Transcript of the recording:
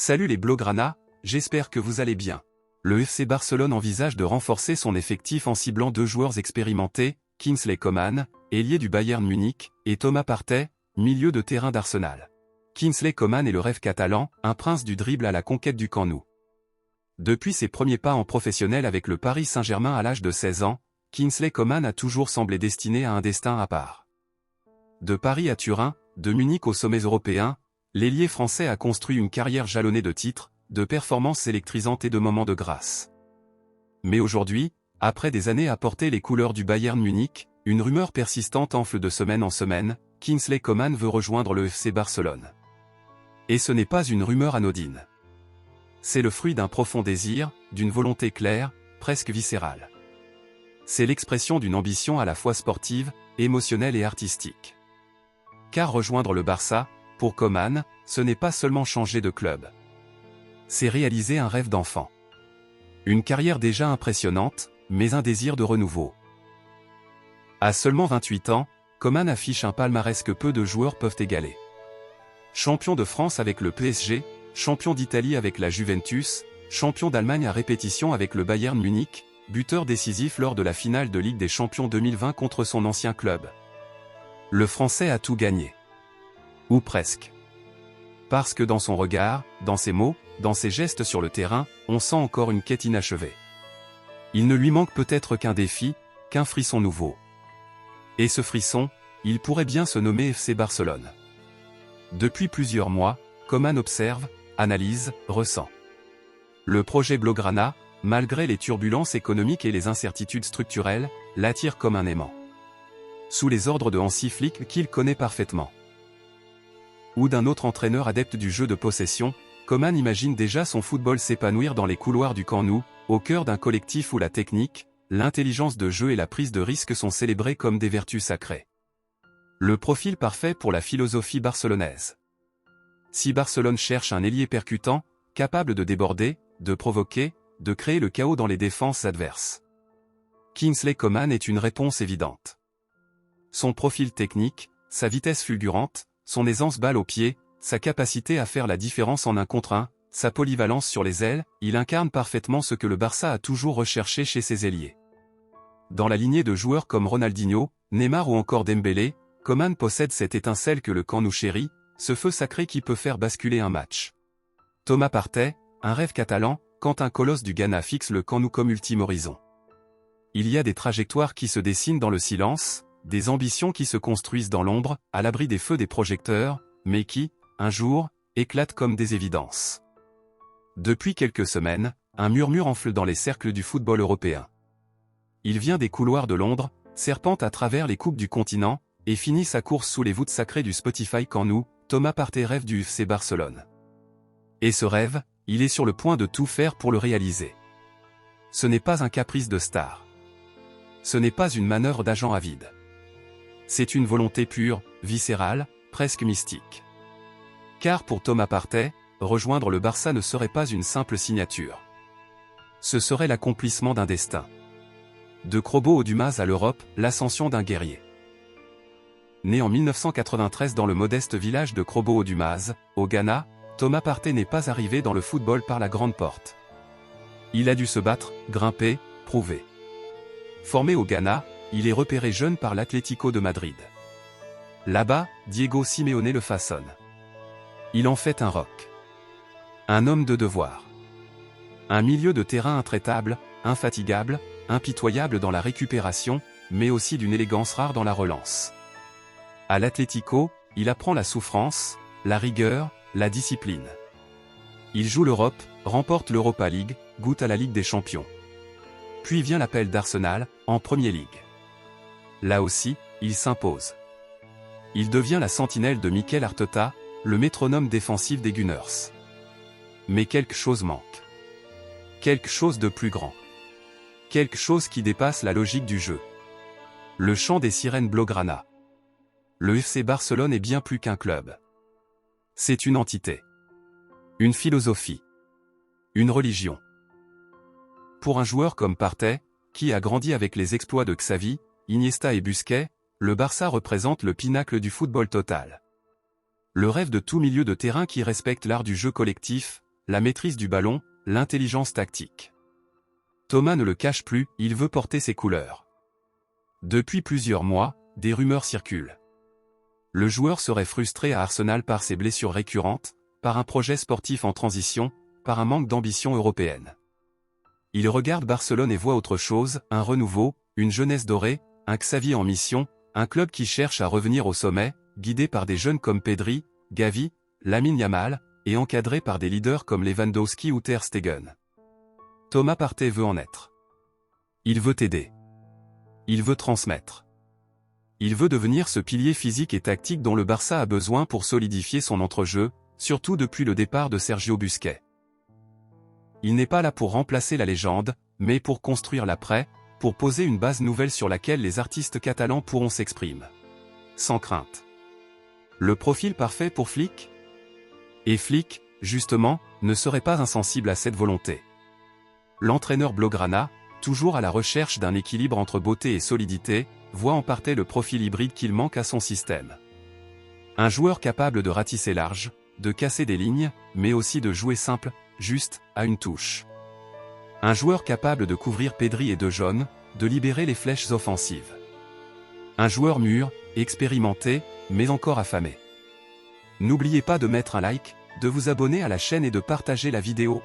Salut les Blaugrana, j'espère que vous allez bien. Le FC Barcelone envisage de renforcer son effectif en ciblant deux joueurs expérimentés, Kingsley Coman, ailier du Bayern Munich, et Thomas Partey, milieu de terrain d'Arsenal. Kingsley Coman est le rêve catalan, un prince du dribble à la conquête du Camp Nou. Depuis ses premiers pas en professionnel avec le Paris Saint-Germain à l'âge de 16 ans, Kingsley Coman a toujours semblé destiné à un destin à part. De Paris à Turin, de Munich aux sommets européens, l'ailier français a construit une carrière jalonnée de titres, de performances électrisantes et de moments de grâce. Mais aujourd'hui, après des années à porter les couleurs du Bayern Munich, une rumeur persistante enfle de semaine en semaine, Kingsley Coman veut rejoindre le FC Barcelone. Et ce n'est pas une rumeur anodine. C'est le fruit d'un profond désir, d'une volonté claire, presque viscérale. C'est l'expression d'une ambition à la fois sportive, émotionnelle et artistique. Car rejoindre le Barça, pour Coman, ce n'est pas seulement changer de club. C'est réaliser un rêve d'enfant. Une carrière déjà impressionnante, mais un désir de renouveau. À seulement 28 ans, Coman affiche un palmarès que peu de joueurs peuvent égaler. Champion de France avec le PSG, champion d'Italie avec la Juventus, champion d'Allemagne à répétition avec le Bayern Munich, buteur décisif lors de la finale de Ligue des Champions 2020 contre son ancien club. Le Français a tout gagné. Ou presque. Parce que dans son regard, dans ses mots, dans ses gestes sur le terrain, on sent encore une quête inachevée. Il ne lui manque peut-être qu'un défi, qu'un frisson nouveau. Et ce frisson, il pourrait bien se nommer FC Barcelone. Depuis plusieurs mois, Coman observe, analyse, ressent. Le projet Blaugrana, malgré les turbulences économiques et les incertitudes structurelles, l'attire comme un aimant. Sous les ordres de Hansi Flick qu'il connaît parfaitement. Ou d'un autre entraîneur adepte du jeu de possession, Coman imagine déjà son football s'épanouir dans les couloirs du Camp Nou, au cœur d'un collectif où la technique, l'intelligence de jeu et la prise de risque sont célébrées comme des vertus sacrées. Le profil parfait pour la philosophie barcelonaise. Si Barcelone cherche un ailier percutant, capable de déborder, de provoquer, de créer le chaos dans les défenses adverses, Kingsley Coman est une réponse évidente. Son profil technique, sa vitesse fulgurante, son aisance balle au pied, sa capacité à faire la différence en 1 contre 1, sa polyvalence sur les ailes, il incarne parfaitement ce que le Barça a toujours recherché chez ses ailiers. Dans la lignée de joueurs comme Ronaldinho, Neymar ou encore Dembélé, Coman possède cette étincelle que le Camp Nou chérit, ce feu sacré qui peut faire basculer un match. Thomas Partey, un rêve catalan, quand un colosse du Ghana fixe le Camp Nou comme ultime horizon. Il y a des trajectoires qui se dessinent dans le silence, des ambitions qui se construisent dans l'ombre, à l'abri des feux des projecteurs, mais qui, un jour, éclatent comme des évidences. Depuis quelques semaines, un murmure enfle dans les cercles du football européen. Il vient des couloirs de Londres, serpente à travers les coupes du continent, et finit sa course sous les voûtes sacrées du Spotify Camp Nou. Thomas Partey rêve du FC Barcelone. Et ce rêve, il est sur le point de tout faire pour le réaliser. Ce n'est pas un caprice de star. Ce n'est pas une manœuvre d'agent avide. C'est une volonté pure, viscérale, presque mystique. Car pour Thomas Partey, rejoindre le Barça ne serait pas une simple signature. Ce serait l'accomplissement d'un destin. De Crobo-au-Dumas à l'Europe, l'ascension d'un guerrier. Né en 1993 dans le modeste village de Crobo-au-Dumas, au Ghana, Thomas Partey n'est pas arrivé dans le football par la grande porte. Il a dû se battre, grimper, prouver. Formé au Ghana, il est repéré jeune par l'Atlético de Madrid. Là-bas, Diego Simeone le façonne. Il en fait un roc. Un homme de devoir. Un milieu de terrain intraitable, infatigable, impitoyable dans la récupération, mais aussi d'une élégance rare dans la relance. À l'Atlético, il apprend la souffrance, la rigueur, la discipline. Il joue l'Europe, remporte l'Europa League, goûte à la Ligue des Champions. Puis vient l'appel d'Arsenal, en Premier League. Là aussi, il s'impose. Il devient la sentinelle de Mikel Arteta, le métronome défensif des Gunners. Mais quelque chose manque. Quelque chose de plus grand. Quelque chose qui dépasse la logique du jeu. Le chant des sirènes Blaugrana. Le FC Barcelone est bien plus qu'un club. C'est une entité. Une philosophie. Une religion. Pour un joueur comme Partey, qui a grandi avec les exploits de Xavi, Iniesta et Busquets, le Barça représente le pinacle du football total. Le rêve de tout milieu de terrain qui respecte l'art du jeu collectif, la maîtrise du ballon, l'intelligence tactique. Thomas ne le cache plus, il veut porter ses couleurs. Depuis plusieurs mois, des rumeurs circulent. Le joueur serait frustré à Arsenal par ses blessures récurrentes, par un projet sportif en transition, par un manque d'ambition européenne. Il regarde Barcelone et voit autre chose, un renouveau, une jeunesse dorée, un Xavi en mission, un club qui cherche à revenir au sommet, guidé par des jeunes comme Pedri, Gavi, Lamine Yamal, et encadré par des leaders comme Lewandowski ou Ter Stegen. Thomas Partey veut en être. Il veut aider. Il veut transmettre. Il veut devenir ce pilier physique et tactique dont le Barça a besoin pour solidifier son entrejeu, surtout depuis le départ de Sergio Busquets. Il n'est pas là pour remplacer la légende, mais pour construire l'après, pour poser une base nouvelle sur laquelle les artistes catalans pourront s'exprimer. Sans crainte. Le profil parfait pour Flick ? Et Flick, justement, ne serait pas insensible à cette volonté. L'entraîneur blaugrana, toujours à la recherche d'un équilibre entre beauté et solidité, voit en Partey le profil hybride qu'il manque à son système. Un joueur capable de ratisser large, de casser des lignes, mais aussi de jouer simple, juste, à une touche. Un joueur capable de couvrir Pedri et De Jong, de libérer les flèches offensives. Un joueur mûr, expérimenté, mais encore affamé. N'oubliez pas de mettre un like, de vous abonner à la chaîne et de partager la vidéo.